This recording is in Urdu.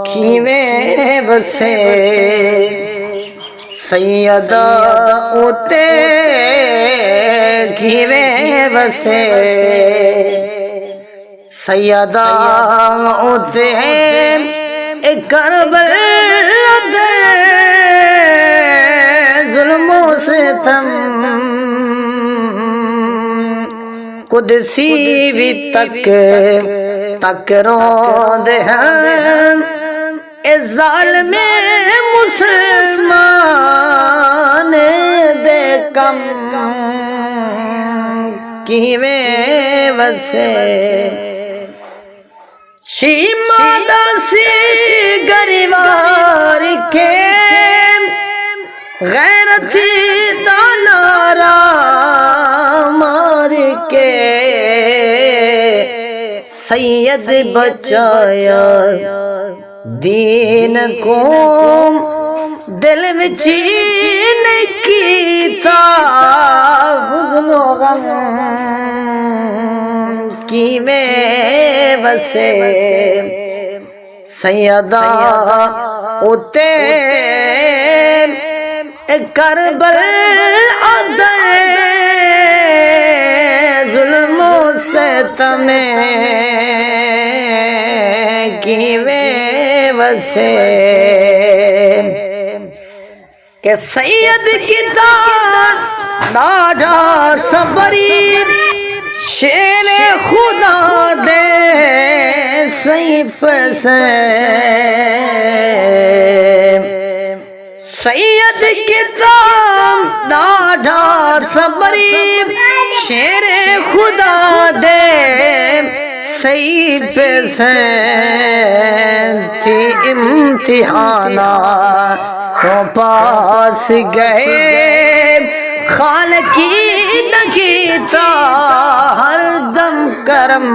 کیویں وسے سیدہ اتے کیویں وسے سیدہ اتے کربلا دے ظلم و ستم قدسی بھی تک روندے ہیں اے ظالم مسلمان دے کم کیویں وسے شیمادہ سی گریوار کے غیرتی دانارا مار کے سید بچایا دین کو دل میں چین کیتا حزن و غم کیویں وسے سیدہ اتے کربلا دے ظلم و ستم کیویں وسے کہ سید کی ڈاڈا صبری شیر خدا دے سیف سے سید کی ڈاڈا صبری شیر خدا دے سیف سے تھی امتحانات تو پاس گئے خالقی نکیتا ہر دم کرم